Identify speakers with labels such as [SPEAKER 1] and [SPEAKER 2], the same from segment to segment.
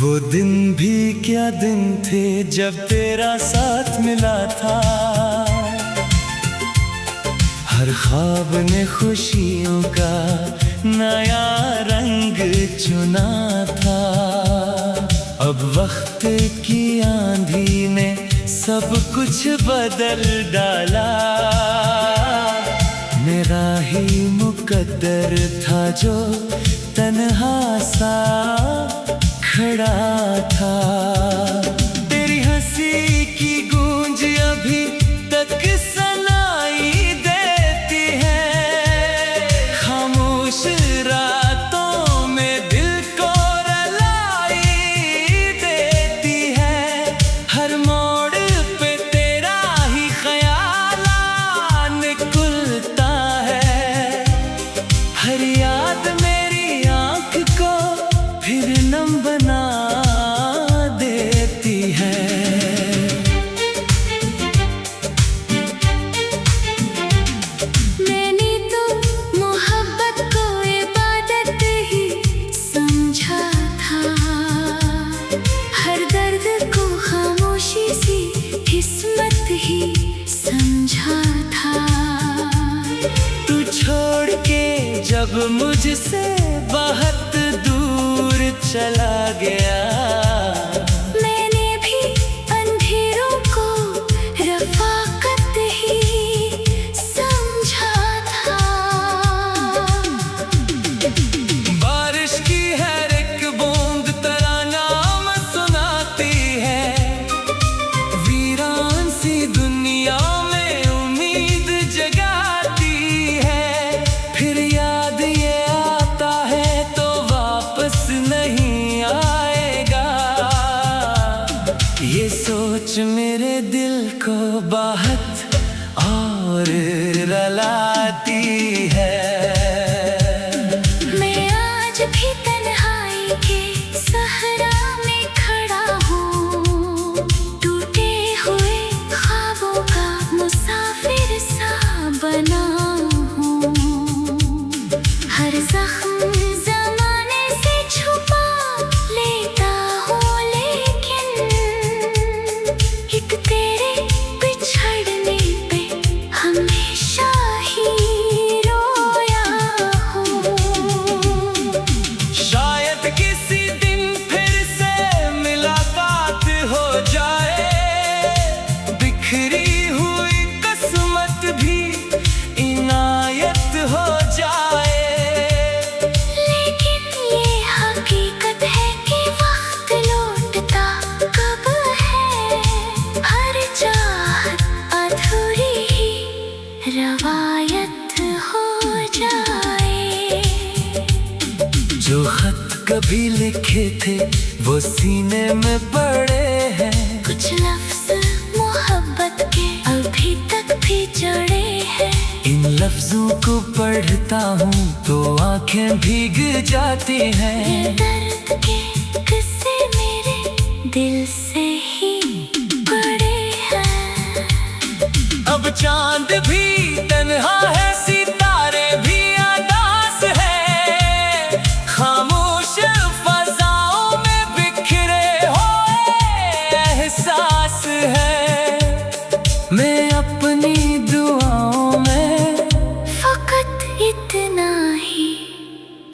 [SPEAKER 1] वो दिन भी क्या दिन थे जब तेरा साथ मिला था। हर ख्वाब ने खुशियों का नया रंग चुना था। अब वक्त की आंधी ने सब कुछ बदल डाला। मेरा ही मुकद्दर था जो तन्हा सा खड़ा था। तेरी हंसी की गूंज अभी तक सुनाई देती है। खामोश रातों में दिल को रुलाई देती है। हर मोड़ पे तेरा ही ख्याल निकलता है। हर याद मेरी आँख को फिर नम बना देती है।
[SPEAKER 2] मैंने तो मोहब्बत को इबादत ही समझा था। हर दर्द को खामोशी सी किस्मत ही समझा था।
[SPEAKER 1] तू छोड़ के जब मुझसे बहुत दूर चला गया।
[SPEAKER 2] मैंने भी अंधेरों को रफ़ाकत ही समझा था।
[SPEAKER 1] बारिश की हर एक बूंद तरानाम सुनाती है। वीरान सी दुनिया में उम्मीद जगाती है। फिर याद ये आता है तो वापस नहीं आएगा। ये सोच मेरे दिल को बहुत और रुलाती है।
[SPEAKER 2] मैं आज भी तन्हाई के सहरा में खड़ा हूँ। टूटे हुए ख्वाबों का मुसाफिर सा बना हूँ। हर जख्म ज़माने से छुपा लेता हूँ, लेकिन एक तेरे बिछड़ने पे हमेशा ही रोया हूँ।
[SPEAKER 1] शायद किसी दिन फिर से मुलाकात हो जाए। बिखरी हुई किस्मत भी इनायत हो जाए।
[SPEAKER 2] लेकिन ये हकीकत है कि वक्त लौटता कब है। हर चाहत अधूरी ही रवायत हो जाए।
[SPEAKER 1] जो खत कभी लिखे थे वो सीने में पड़े हैं।
[SPEAKER 2] कुछ लफ्ज़ मोहब्बत के अभी तक भी जड़े हैं।
[SPEAKER 1] इन लफ्जों को पढ़ता हूँ तो आंखें भीग जाती
[SPEAKER 2] ये
[SPEAKER 1] हैं।
[SPEAKER 2] दर्द के किस्से मेरे दिल से ही पड़े हैं।
[SPEAKER 1] अब चांद भी तन्हा है, सितारे भी उदास है। खामोश फज़ाओं में बिखरे हुए एहसास है। मैं अपनी दुआओं में
[SPEAKER 2] फकत इतना ही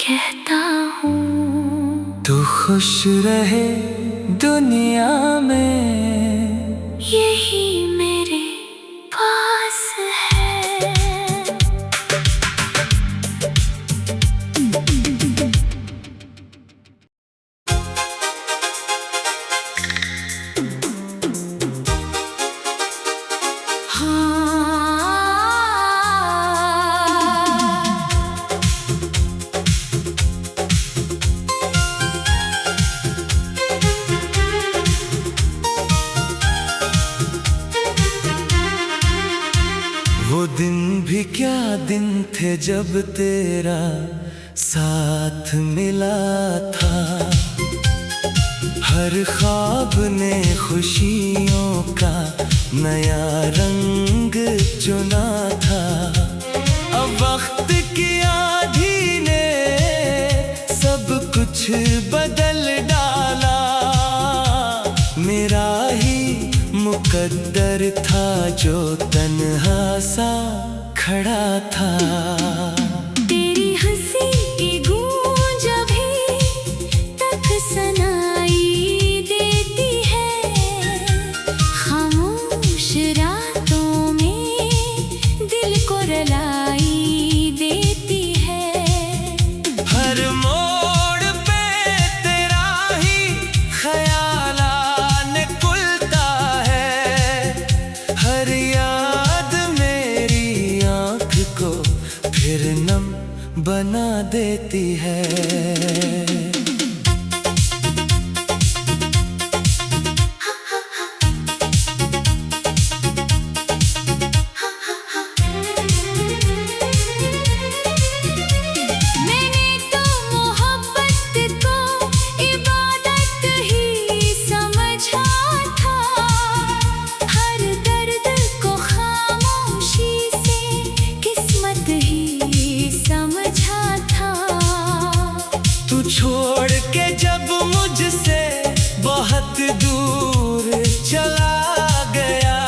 [SPEAKER 2] कहता हूँ,
[SPEAKER 1] तू खुश रहे दुनिया में।
[SPEAKER 2] यही मेरे पास है।
[SPEAKER 1] वो दिन भी क्या दिन थे जब तेरा साथ मिला था। हर ख्वाब ने खुशियों का नया रंग चुना था। अब वक्त की आंधी ने सब कुछ बदल डाला। मुकद्दर था जो तन्हा सा खड़ा था।
[SPEAKER 2] तेरी हंसी की गूंज अभी तक सुनाई देती है, खामोश रातों में दिल को रुलाई देती है।
[SPEAKER 1] हर मोड़ पे तेरा ही ख्याल आने कुलता है, हर याद मेरी आँख को फिर नम बना देती है।
[SPEAKER 2] मैंने तो मोहब्बत को इबादत ही समझा था, हर दर्द को खामोशी से किस्मत ही समझा था।
[SPEAKER 1] तू छोड़ के जब मुझसे बहुत दूर चला गया,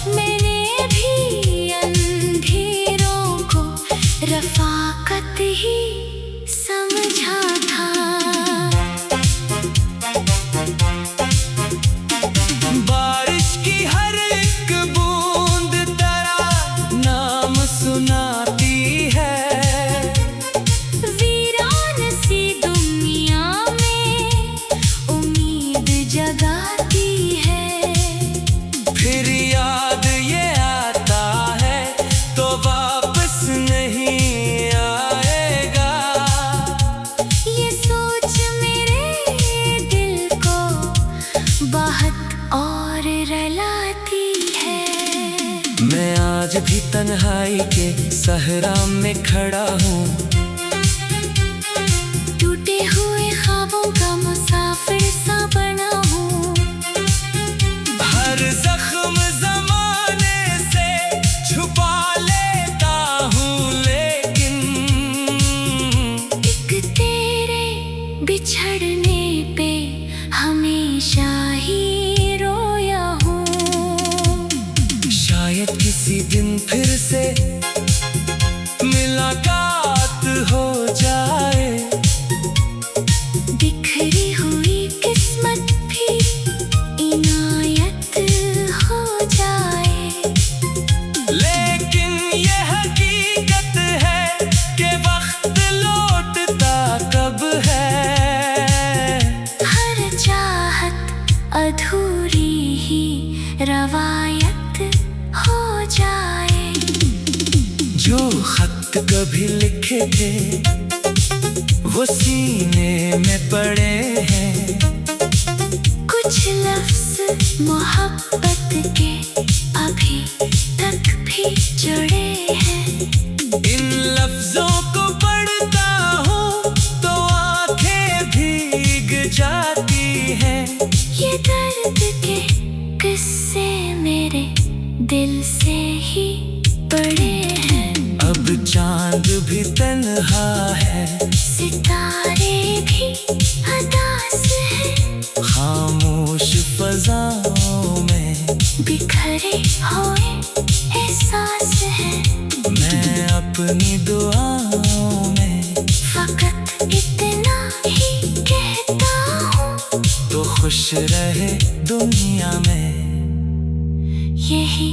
[SPEAKER 2] मैंने भी अंधेरों को रफाकत ही समझा था।
[SPEAKER 1] बारिश की हर एक बूंद तेरा नाम सुनाती है,
[SPEAKER 2] वीरान सी दुनिया में उम्मीद जगाती है।
[SPEAKER 1] फिर याद ये आता है तो वापस नहीं आएगा।
[SPEAKER 2] ये सोच मेरे दिल को बहुत और रुलाती है।
[SPEAKER 1] मैं आज भी तन्हाई के सहरा में खड़ा हूँ,
[SPEAKER 2] टूटे हुए ख्वाबों का मुसाफिर सा बना हूँ।
[SPEAKER 1] हर जख्म जमाने से छुपा लेता हूँ, लेकिन
[SPEAKER 2] एक तेरे बिछड़ने पे हमेशा ही रोया हूँ।
[SPEAKER 1] शायद किसी दिन फिर से मुलाकात हो जाए,
[SPEAKER 2] बिखरी हुई किस्मत भी इनायत हो जाए।
[SPEAKER 1] लेकिन ये हकीकत है कि वक्त लौटता कब है।
[SPEAKER 2] हर चाहत अधूरी ही रवायत हो जाए।
[SPEAKER 1] जो खत कभी लिखे थे वो सीने में पड़े हैं,
[SPEAKER 2] कुछ लफ्ज मोहब्बत के अभी तक भी जुड़े हैं।
[SPEAKER 1] इन लफ्जों को पढ़ता हूँ तो आंखें भीग जाती हैं।
[SPEAKER 2] ये दर्द के किस्से मेरे दिल से ही पड़े हैं।
[SPEAKER 1] अब चांद भी तन्हा है,
[SPEAKER 2] सितारे भी अदास हैं,
[SPEAKER 1] खामोश फजाओं में
[SPEAKER 2] बिखरे हुए एहसास हैं।
[SPEAKER 1] मैं अपनी दुआओं में
[SPEAKER 2] फकत इतना ही कहता हूँ,
[SPEAKER 1] तो खुश रहे दुनिया में।
[SPEAKER 2] यही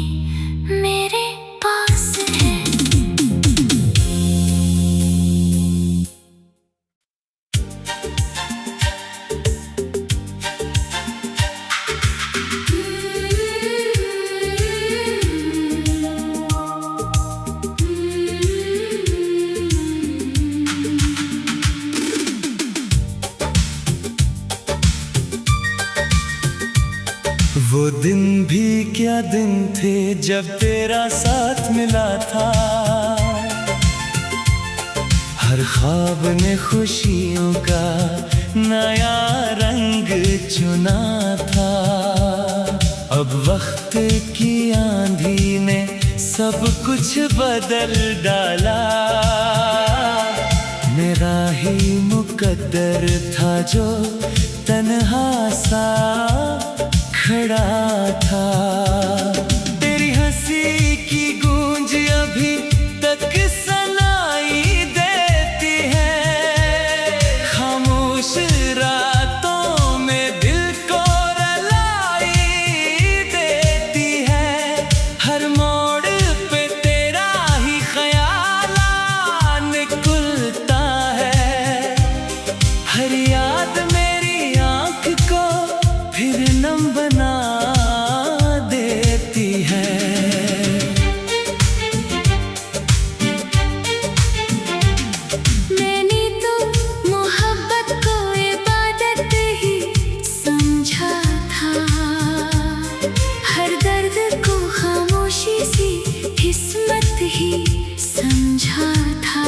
[SPEAKER 2] मेरे पास है।
[SPEAKER 1] वो दिन भी क्या दिन थे जब तेरा साथ मिला था, हर ख्वाब ने खुशियों का नया रंग चुना था। अब वक्त की आंधी ने सब कुछ बदल डाला, मेरा ही मुकद्दर था जो तन्हा सा खड़ा था। तेरी हंसी की गूंज अभी तक सुनाई देती है। खामोश रातों में दिल को रुलाई देती है। हर मोड़ पे तेरा ही ख्याल निकलता है। हर याद मेरी आँख को फिर नम बना देती है।
[SPEAKER 2] मैंने तो मोहब्बत को इबादत ही समझा था। हर दर्द को खामोशी सी किस्मत ही समझा था।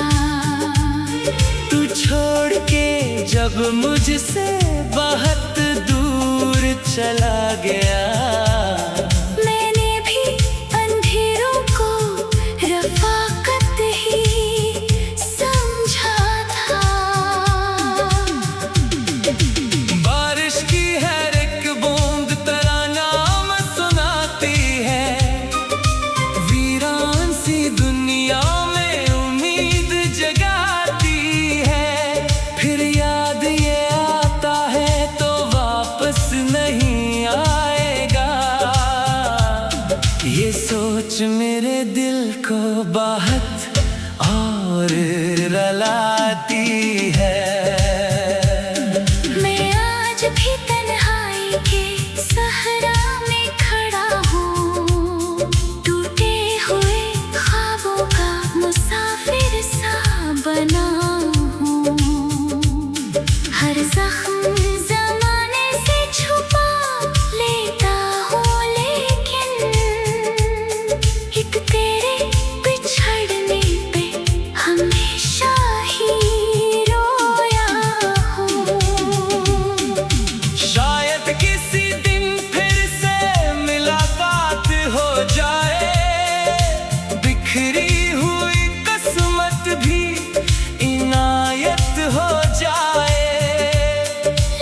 [SPEAKER 1] तू छोड़ के जब मुझसे बहुत दूर चला गया,
[SPEAKER 2] मैंने भी अंधेरों को रफ़ाकत ही समझा था।
[SPEAKER 1] बारिश की हर एक बूंद तेरा नाम सुनाती है। वीरान सी दुनिया में उम्मीद जगाती है। फिर याद ये आता है तो वापस नहीं आएगा। ये सोच मेरे दिल को बहुत और रुलाती है।
[SPEAKER 2] मैं आज भी तन्हाई के सहरा में खड़ा हूँ। टूटे हुए ख्वाबों का मुसाफिर सा बना हूँ। हर जख्म ज़माने से छुपा लेता हूँ, लेकिन एक तेरे बिछड़ने पे हमेशा ही रोया हूँ।
[SPEAKER 1] शायद किसी दिन फिर से मुलाकात हो जाए। बिखरी हुई किस्मत भी इनायत हो जाए।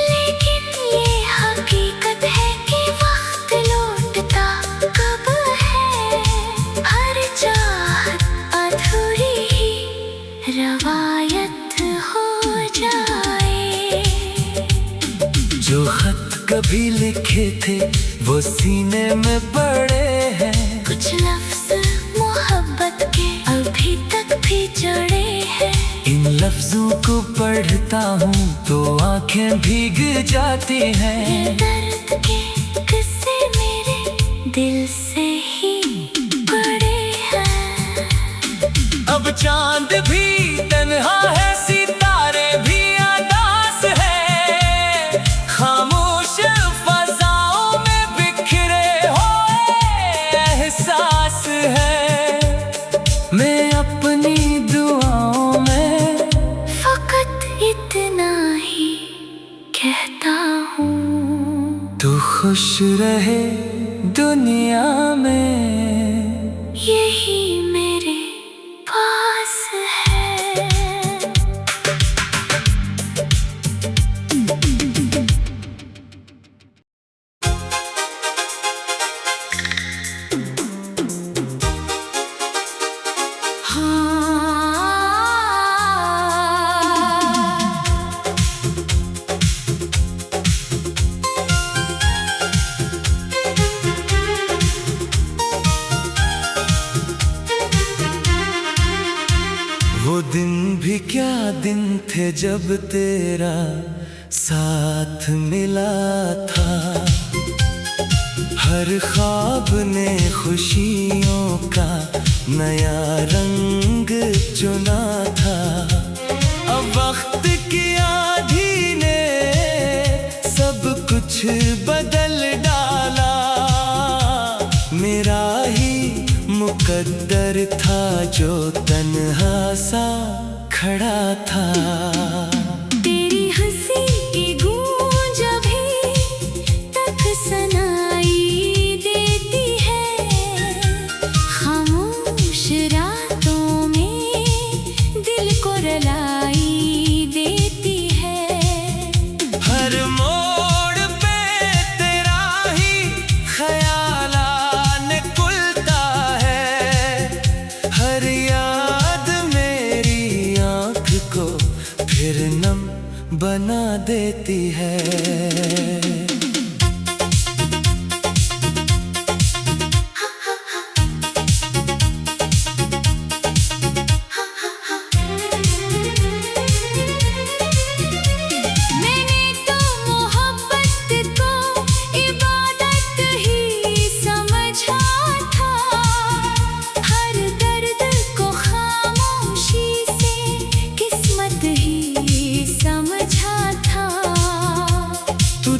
[SPEAKER 2] लेकिन ये हकीकत है कि वक्त लौटता कब है। हर चाहत अधूरी ही रवायत हो जाए।
[SPEAKER 1] जो खत कभी लिखे थे वो सीने में पड़े हैं।
[SPEAKER 2] कुछ लफ्ज़ मोहब्बत के अभी तक भी जड़े हैं।
[SPEAKER 1] इन लफ्जों को पढ़ता हूँ तो आंखें भीग जाती
[SPEAKER 2] ये
[SPEAKER 1] हैं।
[SPEAKER 2] दर्द के किस्से मेरे दिल से ही पड़े हैं।
[SPEAKER 1] अब चांद भी तन्हा है, सितारे भी उदास है। खामोश फज़ाओं में बिखरे हुए एहसास है। मैं अपनी दुआओं में
[SPEAKER 2] फकत इतना ही कहता हूँ,
[SPEAKER 1] तू खुश रहे दुनिया में।
[SPEAKER 2] यही मेरे पास है।
[SPEAKER 1] वो दिन भी क्या दिन थे जब तेरा साथ मिला था। हर ख्वाब ने खुशियों का नया रंग चुना था। अब वक्त की आंधी ने सब कुछ बदल डाला। मेरा ही मुकद्दर था जो तन्हा सा खड़ा था।
[SPEAKER 2] तेरी हंसी की गूंज अभी तक सुनाई देती है। खामोश रातों में दिल को रुलाई देती है।
[SPEAKER 1] हर मोड़ पे तेरा ही बना देती है।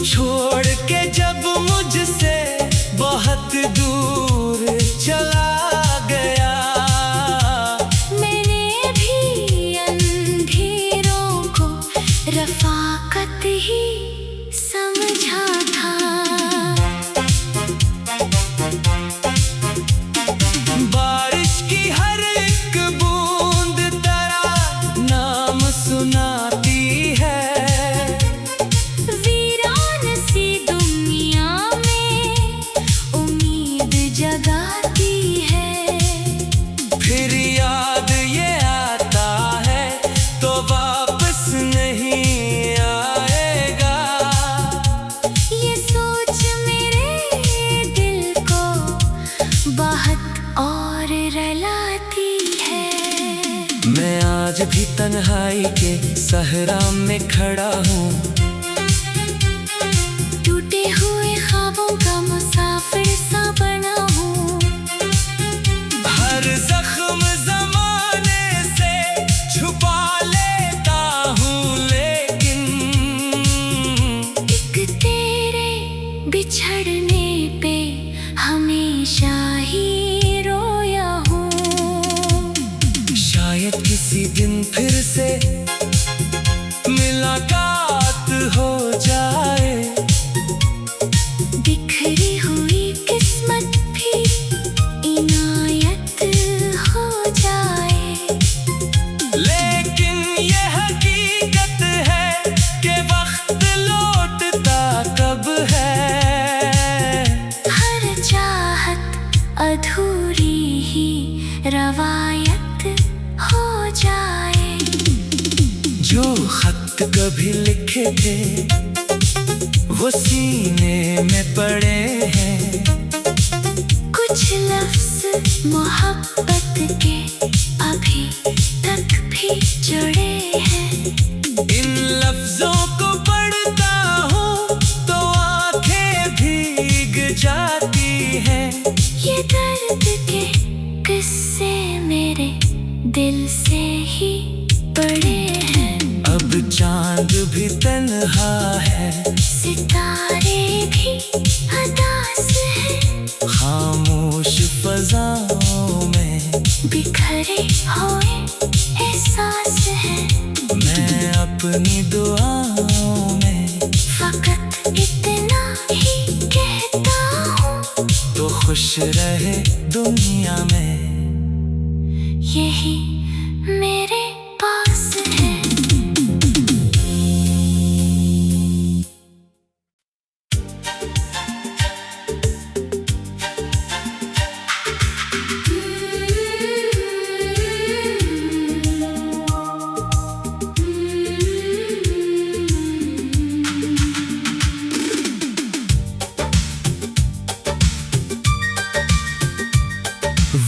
[SPEAKER 1] छोड़ के जब मुझसे बहुत दूर चला गया,
[SPEAKER 2] मैंने भी अंधेरों को रफाकत ही समझा था।
[SPEAKER 1] बारिश की हर एक बूंद तेरा नाम सुनाती है,
[SPEAKER 2] जगाती है।
[SPEAKER 1] फिर याद ये आता है तो वापस नहीं आएगा।
[SPEAKER 2] ये सोच मेरे दिल को बहुत और रुलाती है।
[SPEAKER 1] मैं आज भी तन्हाई के सहरा में खड़ा हूँ,
[SPEAKER 2] टूटे हुए ख्वाबों का मुसाफिर सा बना हूँ।
[SPEAKER 1] हर जख्म ज़माने से छुपा लेता हूँ, लेकिन
[SPEAKER 2] एक तेरे बिछड़ने पे हमेशा ही रोया हूँ।
[SPEAKER 1] शायद किसी दिन फिर से मुलाकात हो जाए,
[SPEAKER 2] बिखरी हुई किस्मत भी इनायत हो जाए।
[SPEAKER 1] लेकिन ये हकीकत है कि वक्त लौटता कब है।
[SPEAKER 2] हर चाहत अधूरी ही रवायत हो जाए।
[SPEAKER 1] जो खत कभी लिखे थे वो सीने में पड़े हैं,
[SPEAKER 2] कुछ लफ्ज़ मोहब्बत के अभी तक भी जुड़े हैं।
[SPEAKER 1] इन लफ्जों को पढ़ता हूँ तो आंखें भीग जाती हैं।
[SPEAKER 2] ये दर्द के किस्से मेरे दिल से ही पड़े हैं।
[SPEAKER 1] अब चांद भी तन्हा है,
[SPEAKER 2] सितारे भी उदास हैं,
[SPEAKER 1] खामोश फज़ाओं में
[SPEAKER 2] बिखरे हुए एहसास हैं।
[SPEAKER 1] मैं अपनी दुआओं में
[SPEAKER 2] फकत इतना ही कहता हूँ,
[SPEAKER 1] तो खुश रहे दुनिया में,
[SPEAKER 2] यही मेरे पास है।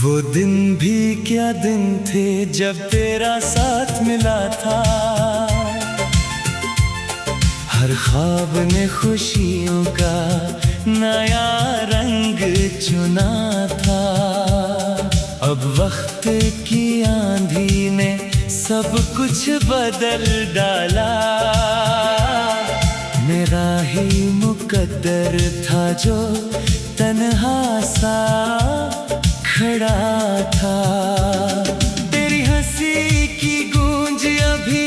[SPEAKER 1] वो दिन भी क्या दिन थे जब तेरा साथ मिला था, हर ख्वाब ने खुशियों का नया रंग चुना था। अब वक्त की आंधी ने सब कुछ बदल डाला, मेरा ही मुकद्दर था जो तन्हा सा खड़ा था। तेरी हंसी की गूंज अभी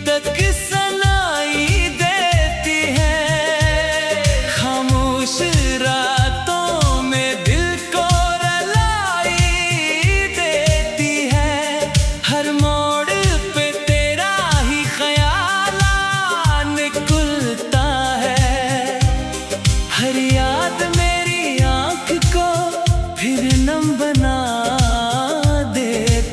[SPEAKER 1] तक सुनाई देती है, खामोश रातों में दिल को रुलाई देती है। हर मोड़ पे तेरा ही ख्याल निकलता है, हर याद मेरी आँख को फिर नम बना देती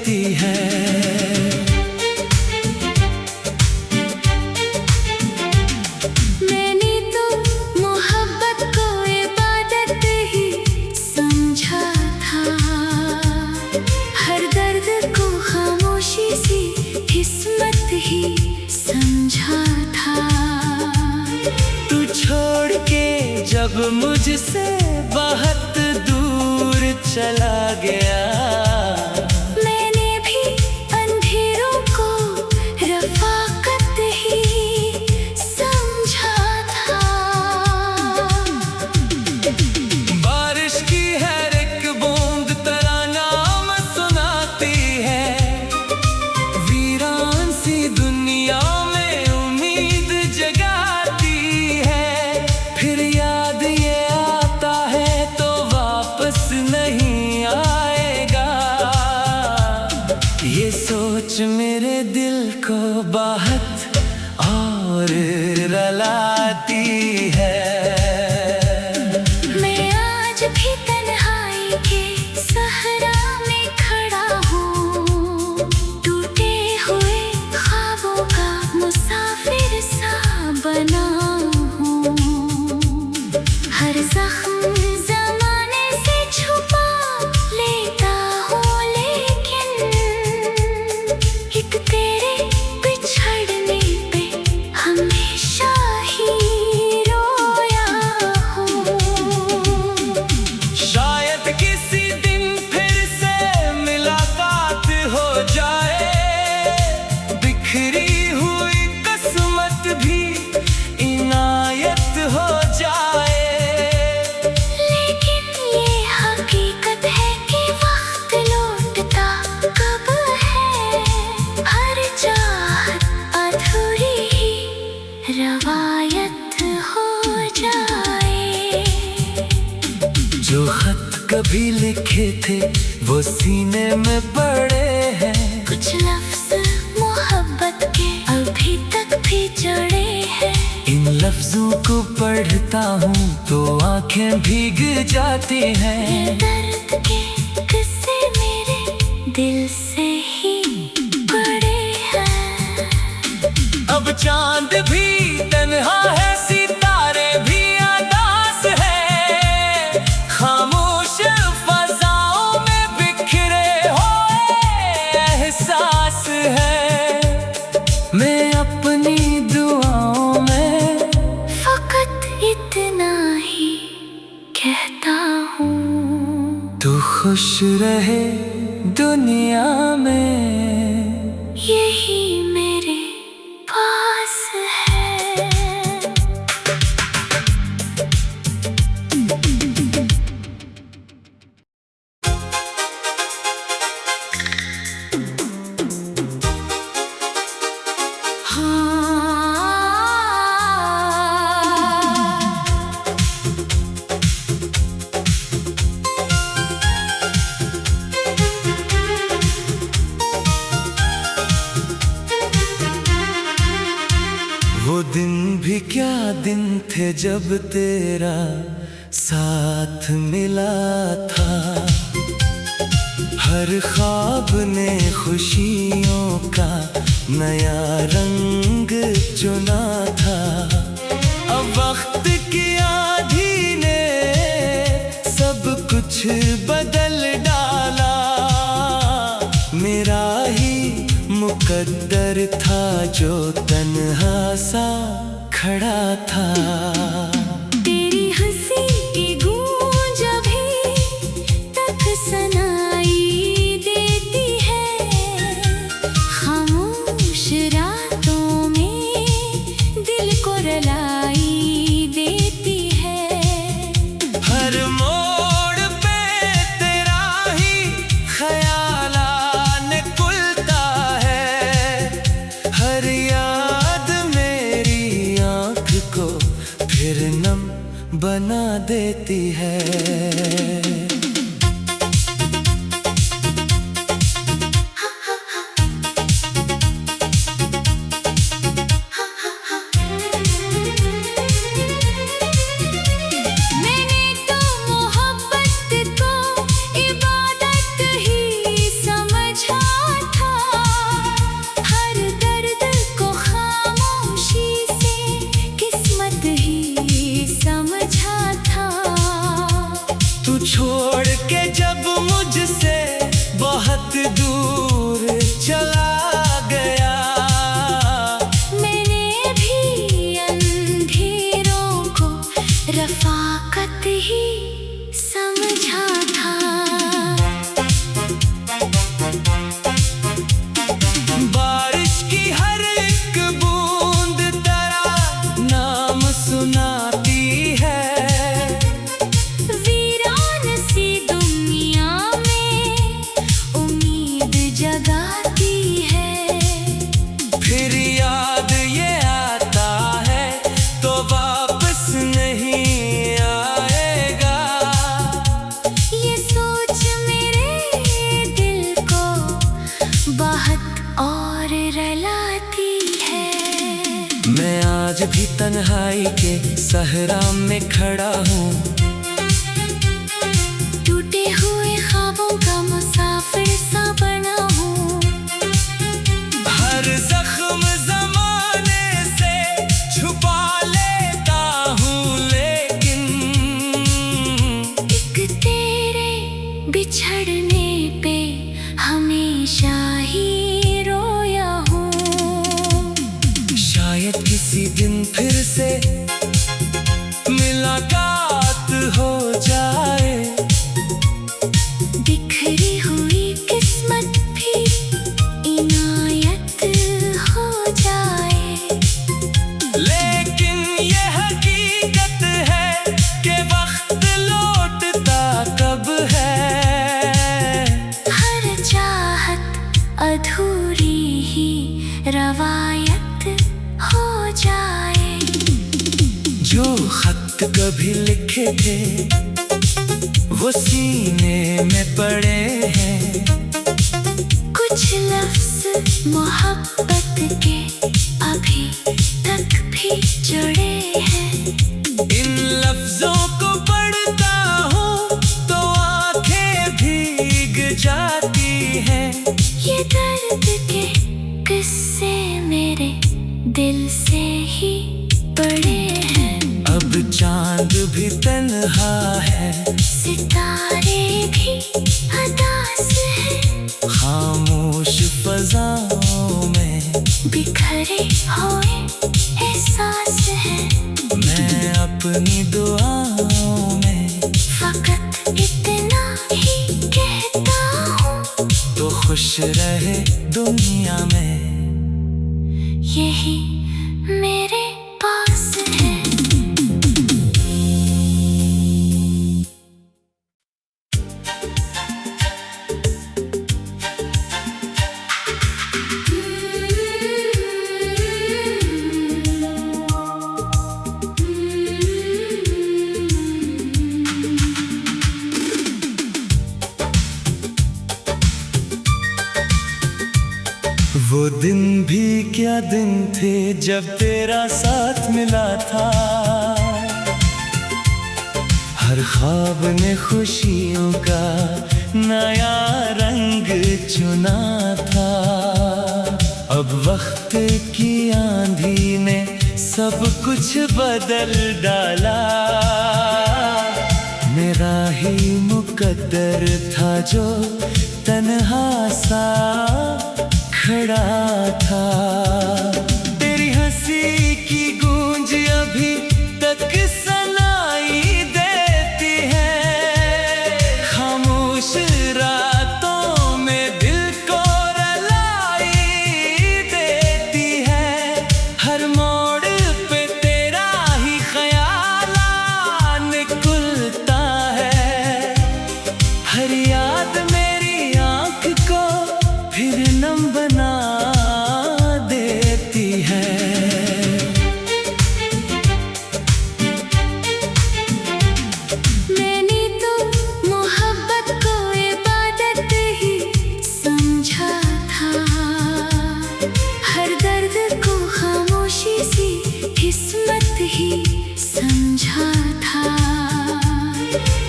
[SPEAKER 2] किस्मत ही समझा था।
[SPEAKER 1] तू छोड़ के जब मुझसे बहुत दूर चला गया,
[SPEAKER 2] मैंने भी अंधेरों को रफाकत ही समझा था।
[SPEAKER 1] बारिश की हर एक बूंद तेरा नाम सुनाती है, वीरान सी दुनिया में उम्मीद जगाती है। फिर याद ये आता है तो वापस नहीं आएगा, ये सोच मेरे दिल को बहुत और रुलाती है।
[SPEAKER 2] मैं आज भी तन्हाई के सहरा में खड़ा हूँ, टूटे हुए ख्वाबों का मुसाफिर सा बना हूँ। हर जख्म ज़माने से छुपा लेता हूँ, लेकिन एक तेरे बिछड़ने पे हमेशा ही रोया हूँ।
[SPEAKER 1] शायद किसी दिन फिर से मुलाकात हो जाए, बिखरी हुई किस्मत भी इनायत हो जाए।
[SPEAKER 2] लेकिन ये हकीकत है कि वक्त लौटता कब है, हर चाहत अधूरी ही रवायत हो जाए।
[SPEAKER 1] जो खत कभी लिखे थे वो सीने में पड़े हैं,
[SPEAKER 2] कुछ लफ्ज मोहब्बत के अभी तक भी जड़े हैं।
[SPEAKER 1] इन लफ्जों को पढ़ता हूँ तो आंखें भीग जाती
[SPEAKER 2] ये
[SPEAKER 1] हैं।
[SPEAKER 2] दर्द के किस्से मेरे दिल से ही पड़े हैं।
[SPEAKER 1] अब चांद भी तन्हा है, सितारे भी उदास है, खामोश फजाओं में बिखरे हुए एहसास है। मैं अपनी दुआओं में
[SPEAKER 2] फकत इतना ही कहता हूँ,
[SPEAKER 1] तू खुश रहे दुनिया में,
[SPEAKER 2] यही मेरे पास है।
[SPEAKER 1] वो दिन भी क्या दिन थे जब तेरा साथ मिला था, हर ख्वाब ने खुशियों का नया रंग चुना था। अब वक्त की आंधी ने सब कुछ बदल डाला, मेरा ही मुकद्दर था जो तन्हा सा खड़ा था।
[SPEAKER 2] तेरी हंसी की गूंज अभी तक सनाई देती है, खामोश रातों में दिल को रुलाई देती है।
[SPEAKER 1] हर मोड़ पे तेरा ही ख्याल आने कुलता है, हर याद मेरी आँख को फिर नम बना देती है।
[SPEAKER 2] मैंने तो मोहब्बत को इबादत ही समझा था, हर दर्द को खामोशी से किस्मत ही समझा था।
[SPEAKER 1] तू
[SPEAKER 2] रुलाती है।
[SPEAKER 1] मैं आज भी तन्हाई के सहरा में खड़ा हूँ,
[SPEAKER 2] टूटे हुए ख्वाबों का मुसाफिर सा बना हूँ।
[SPEAKER 1] हर जख्म जमाने से छुपा लेता हूँ, लेकिन
[SPEAKER 2] एक तेरे बिछड़ने पे हमेशा ही रोया हूँ।
[SPEAKER 1] शायद किसी दिन फिर से मुलाकात हो जाए,
[SPEAKER 2] बिखरी हुई किस्मत भी इनायत हो जाए।
[SPEAKER 1] लेकिन ये हकीकत है कि वक्त लौटता कब है।
[SPEAKER 2] हर चाहत अधूरी ही रवायत हो जाए।
[SPEAKER 1] जो खत कभी लिखे थे वो सीने में पड़े हैं,
[SPEAKER 2] कुछ लफ्ज़ मोहब्बत के अभी तक भी जुड़े हैं।
[SPEAKER 1] इन लफ्जों को पढ़ता हूँ तो आंखें भीग जाती हैं।
[SPEAKER 2] ये दर्द के किस्से मेरे दिल से ही पड़े हैं।
[SPEAKER 1] अब चांद भी तन्हा है,
[SPEAKER 2] सितारे भी अदास हैं।
[SPEAKER 1] खामोश फजाओं में
[SPEAKER 2] बिखरे हुए एहसास हैं।
[SPEAKER 1] मैं अपनी दुआओं में
[SPEAKER 2] फकत इतना ही कहता हूँ,
[SPEAKER 1] तो खुश रहे दुनिया में।
[SPEAKER 2] यही मेरे पास है।
[SPEAKER 1] वो दिन भी क्या दिन थे जब तेरा साथ मिला था, हर ख्वाब ने खुशियों का नया रंग चुना था। अब वक्त की आंधी ने सब कुछ बदल डाला, मेरा ही मुकद्दर था जो तन्हा सा खड़ा था। तेरी हंसी की गूंज अभी तक सुनाई देती है, खामोश रातों में दिल को रुलाई देती है। हर मोड़ पे तेरा ही ख्याल निकलता है, हर याद मेरी आँख को फिर नम बना देती है।
[SPEAKER 2] मैंने तो मोहब्बत को इबादत ही समझा था, हर दर्द को खामोशी सी किस्मत ही समझा था।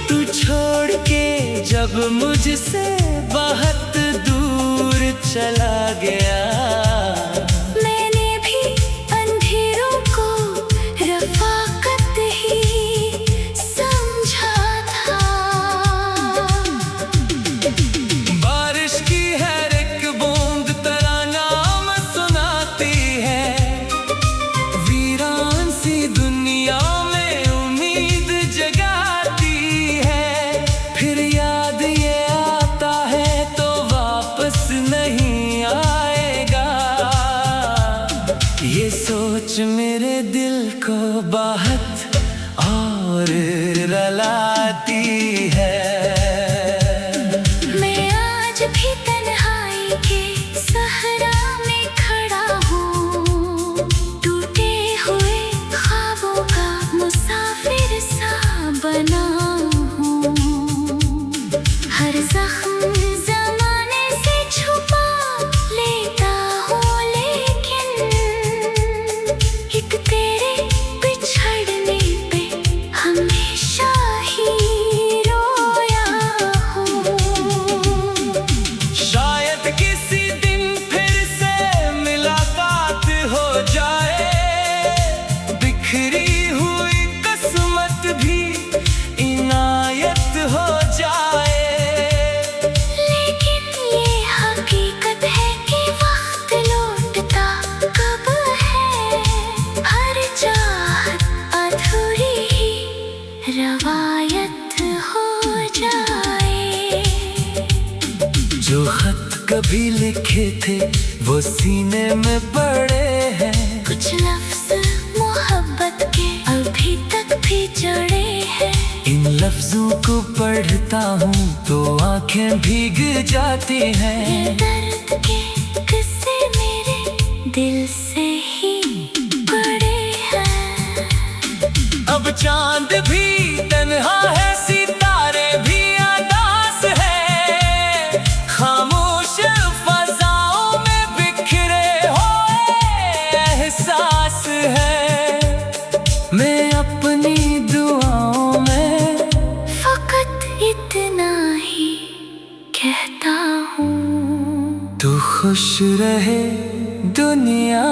[SPEAKER 1] तू छोड़ के जब मुझसे बहुत दूर चला गया,
[SPEAKER 2] मैंने भी अंधेरों को रफ़ाकत ही समझा था।
[SPEAKER 1] बारिश की हर एक बूंद तरानाम सुनाती है, वीरान सी दुनिया में उम्मीद जगाती है। फिर याद ये आता है तो वापस नहीं आएगा, ये सोच मेरे दिल को बहुत और रुलाती है।
[SPEAKER 2] मैं आज भी तन्हाई के सहरा में खड़ा हूँ, टूटे हुए ख्वाबों का मुसाफिर सा बना हूँ। हर जख्म जमाने से छुपा लेता हूँ,
[SPEAKER 1] कभी लिखे थे वो सीने में पड़े हैं।
[SPEAKER 2] कुछ लफ्ज मोहब्बत के अभी तक भी जुड़े हैं।
[SPEAKER 1] इन लफ्जों को पढ़ता हूँ तो आंखें भीग जाती हैं।
[SPEAKER 2] दर्द के किस्से मेरे दिल से ही पड़े हैं।
[SPEAKER 1] अब चांद भी तन्हा है, सितारे भी उदास है, खामोश फजाओं में बिखरे हुए एहसास है। मैं अपनी दुआओं में
[SPEAKER 2] फकत इतना ही कहता हूँ,
[SPEAKER 1] तू खुश रहे दुनिया